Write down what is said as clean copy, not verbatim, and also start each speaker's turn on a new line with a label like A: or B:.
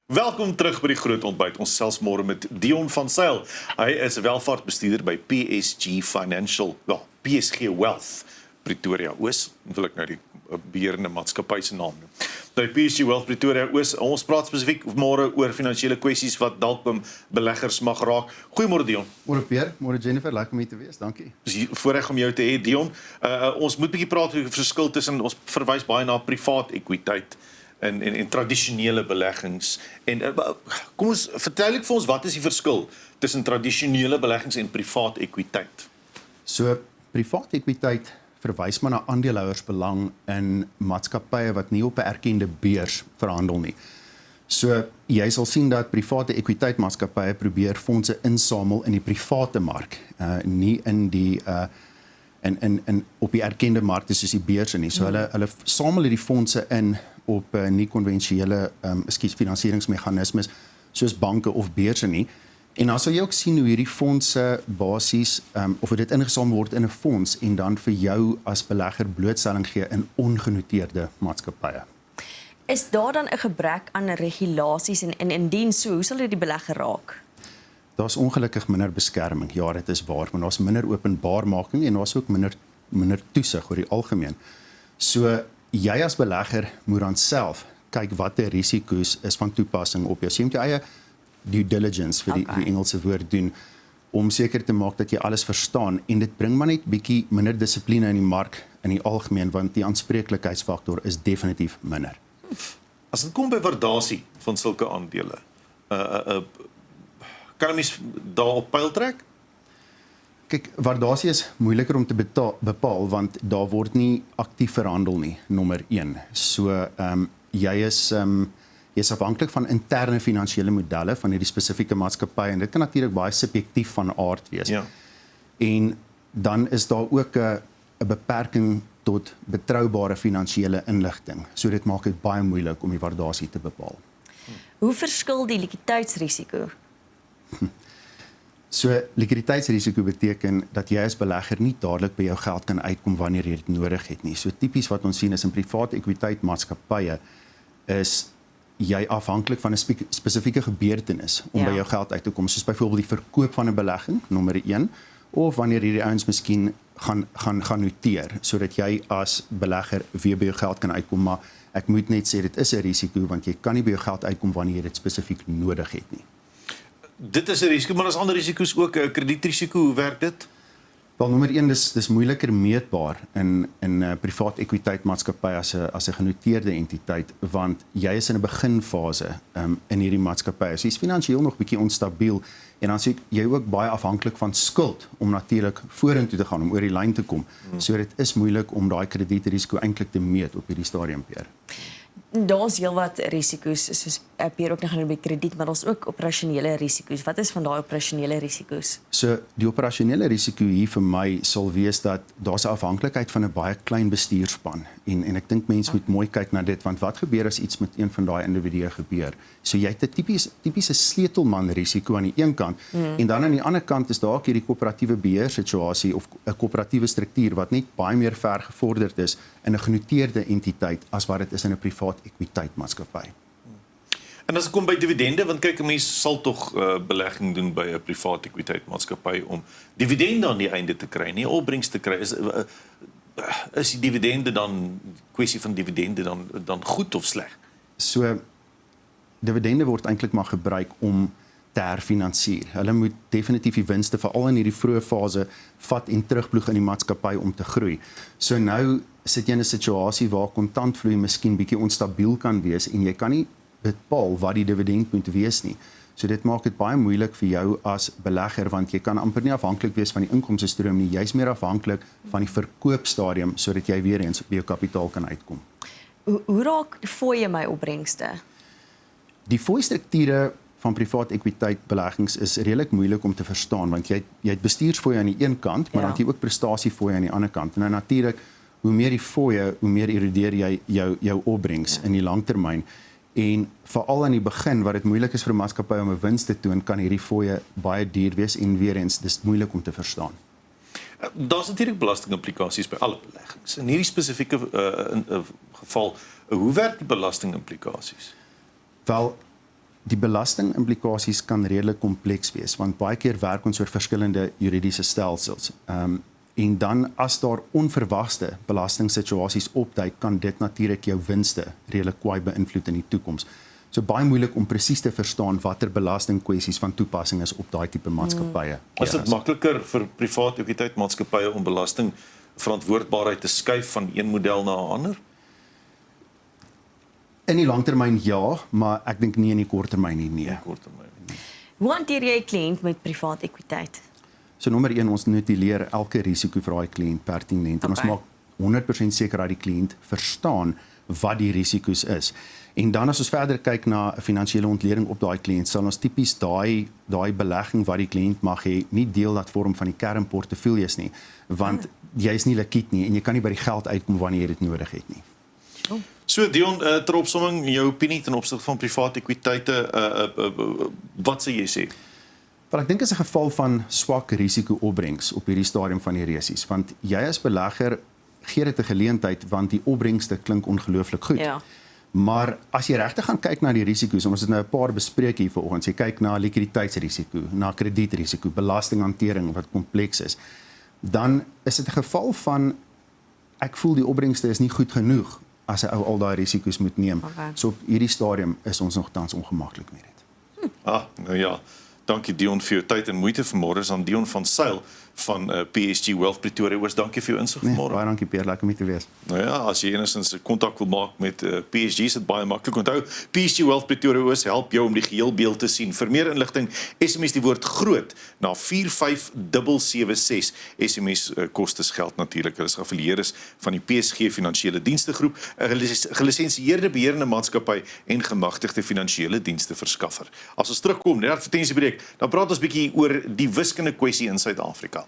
A: Welkom terug by die groot ontbyt. Ons gesels môre met Dion van Sail. Hy is welvaartbestuurder by PSG Financial, PSG Wealth, Pretoria Oos. Wil ek nou die beheerende maatskappy se naam noem. By PSG Wealth Pretoria Oos, ons praat spesifiek môre oor finansiële kwessies wat dalk beleggers mag raak. Goeiemôre Dion.
B: Môre Pierre, môre Jennifer, lekker om hier te wees. Dankie.
A: Dis voorreg om jou te hê Dion. Ons moet 'n bietjie praat oor die verskil tussen ons verwys baie na privaat ekwiteit en tradisionele beleggings. En kom ons vertel ek vir ons wat is die verskil tussen tradisionele beleggings en privaat ekwiteit?
B: So privaat ekwiteit verwys maar na aandeelhouersbelang in maatskappye wat nie op 'n erkende beurs verhandel nie. So jy sal sien dat private ekwiteitmaatskappye probeer fondse insamel in die private mark, nie in die in op die erkende markte soos die beurse nie. So hulle samel hierdie fondse in op nie konvensionele finansieringsmeganismes soos banke of beurse nie. En dan sal jy ook sien hoe hierdie fondse basies of dit ingesamel word in 'n fonds en dan vir jou as belegger blootstelling gee in ongenoteerde maatskappye.
C: Is daar dan 'n gebrek aan regulasies en indien so, hoe sal dit die belegger raak?
B: Daar's ongelukkig minder beskerming. Ja, dit is waar, maar daar's minder openbaarmaking en daar's ook minder toesig oor die algemeen. So jy as belegger moet dan self kyk watter risiko's is van toepassing op jou. Jy moet jou eie due diligence vir die Engelse woord doen om seker te maak dat jy alles verstaan en dit bring maar net bietjie minder dissipline in die mark in die algemeen want die aanspreeklikheidsfaktor is definitief minder.
A: As dit kom by waardasie van sulke aandele, kan 'n mens daarop pyl trek?
B: Kyk, waardasie is moeiliker om te bepaal want daar word nie aktief verhandel nie, nommer 1. So jy is afhanklik van interne finansiële modelle van hierdie spesifieke maatskappy en dit kan natuurlik baie subjektief van aard wees.
A: Ja.
B: En dan is daar ook 'n beperking tot betroubare finansiële inligting. So dit maak dit baie moeilik om die waardasie te bepaal.
C: Hoe verskil die likwiditeitsrisiko?
B: So likwiditeitsrisiko beteken dat jy as belegger nie dadelik by jou geld kan uitkom wanneer jy dit nodig het nie. So tipies wat ons sien is in private ekwiteitmaatskappye is jy afhanklik van 'n spesifieke gebeurtenis om by jou geld uit te kom, soos byvoorbeeld die verkoop van 'n belegging, nommer 1, of wanneer hierdie ouens miskien gaan noteer, sodat jy as belegger weer by jou geld kan uitkom, maar ek moet net sê dit is 'n risiko want jy kan nie by jou geld uitkom wanneer jy dit spesifiek nodig het nie.
A: Dit is 'n risiko, maar daar's ander risiko's ook, 'n kredietrisiko, hoe werk dit?
B: Wel, nommer 1, dis moeiliker meetbaar in privaat ekwiteitmaatskappy as 'n genoteerde entiteit, want jy is in 'n beginfase in hierdie maatskappy. So jy's finansiëel nog bietjie onstabiel en dan sê jy ook baie afhanklik van skuld om natuurlik vorentoe te gaan, om oor die lyn te kom. So dit is moeilik om daai kredietrisiko eintlik te meet op hierdie stadium, Pierre.
C: Daar's heelwat risiko's, soos Pierre ook nog gaan by krediet, maar daar's ook operasionele risiko's. Wat is van daai operasionele risiko's?
B: So die operasionele risiko hier vir my sal wees dat daar's 'n afhanklikheid van 'n baie klein bestuurspan en ek dink mense moet mooi kyk na dit want wat gebeur as iets met een van daai individue gebeur? So jy het 'n tipiese sleutelman risiko aan die een kant en dan aan die ander kant is daar ook hierdie koöperatiewe beheersituasie of 'n koöperatiewe struktuur wat net baie meer ver gevorderd is in 'n genoteerde entiteit as wat dit is in 'n privaat ekwiteitmaatskappy.
A: En as dit kom by dividende, want kyk, 'n mens sal tog belegging doen by 'n privaat ekwiteitmaatskappy om dividende aan die einde te kry, nie opbrengs te kry. Is die dividende dan, kwessie van dividende dan goed of sleg?
B: So dividende word eintlik maar gebruik om te herfinansier. Hulle moet definitief die winste veral in hierdie vroeë fase vat en terugploeg in die maatskappy om te groei. So nou sit jy in 'n situasie waar kontantvloei miskien bietjie onstabiel kan wees en jy kan nie bepaal wat die dividend moet wees nie. So dit maak dit baie moeilik vir jou as belegger want jy kan amper nie afhanklik wees van die inkomstestroom nie. Jy's meer afhanklik van die verkoopstadium sodat jy weer eens op jou kapitaal kan uitkom.
C: Hoe raak fooie my opbrengste?
B: Die fooie-strukture van privaat ekwiteitbeleggings is redelik moeilik om te verstaan want jy het bestuursfooie aan die een kant, maar dan het jy ook prestasiefooie aan die ander kant. En nou natuurlik, hoe meer die fooie, hoe meer erodeer jy jou opbrengs in die langtermyn. En veral aan die begin wat dit moeilik is vir 'n maatskappy om 'n wins te toon, kan hierdie fooie baie duur wees en weer eens dis moeilik om te verstaan.
A: Daar's natuurlik belastingimplikasies by alle beleggings. In hierdie spesifieke geval, hoe werk die belastingimplikasies?
B: Wel, Die belastingimplikasies kan redelik kompleks wees, want baie keer werk ons oor verskillende juridiese stelsels. En dan as daar onverwagte belastingsituasies opduik, kan dit natuurlik jou winste redelik kwaai beïnvloed in die toekoms. So baie moeilik om presies te verstaan watter belastingkwessies van toepassing is op daai tipe maatskappye.
A: Is dit makliker vir privaat ekwiteitmaatskappye om belastingverantwoordbaarheid te skuif van een model na 'n ander?
B: In die langtermyn ja, maar ek dink nie in die korttermyn nie, nee.
A: Korttermyn.
C: Hoe hanteer jy 'n kliënt met privaat ekwiteit?
B: So nommer 1, ons notuleer elke risiko vir daai kliënt pertinent en ons maak 100% seker dat die kliënt verstaan wat die risiko's is. En dan as ons verder kyk na 'n finansiële ontleding op daai kliënt, sal ons tipies daai belegging wat die kliënt mag hê, nie deel dat vorm van die kernportefeuilles nie, want jy is nie likwid nie en jy kan nie by die geld uitkom wanneer jy dit nodig het nie.
A: So Dion, ter opsomming, jou opinie ten opsigte van privaat ekwiteite, wat sê jy sê?
B: Wel, ek dink is 'n geval van swak risiko-opbrengs op hierdie stadium van die resies, want jy as belegger gee dit 'n geleentheid want die opbrengste klink ongelooflik goed.
C: Ja.
B: Maar as jy regtig gaan kyk na die risiko's, ons het nou 'n paar bespreek hier vanoggend, jy kyk na likwiditeitsrisiko, na kredietrisiko, belastinghantering wat kompleks is, dan is dit 'n geval van ek voel die opbrengste is nie goed genoeg as 'n ou al daai risiko's moet neem.
C: Okay.
B: So op hierdie stadium is ons nog tans ongemaklik met dit.
A: Nou ja, dankie Dion vir jou tyd en moeite vanmôre. Is aan Dion van Sail van PSG Wealth Pretoria Oos. Dankie vir jou insig vanmôre.
B: Baie dankie Pierre, lekker om hier te wees.
A: Nou ja, as jy enigstens kontak wil maak met PSG, is dit baie maklik. Onthou, PSG Wealth Pretoria Oos help jou om die geheel beeld te sien. Vir meer inligting, SMS die woord groot na 45776. SMS kostes geld natuurlik. Hulle is geaffilieer van die PSG Finansiële Dienste Groep, 'n gelisensieerde beheerende maatskappy en gemagtigde finansiële dienste verskaffer. As ons terugkom, net advertensiebreek, dan praat ons bietjie oor die wiskunde kwessie in Suid-Afrika.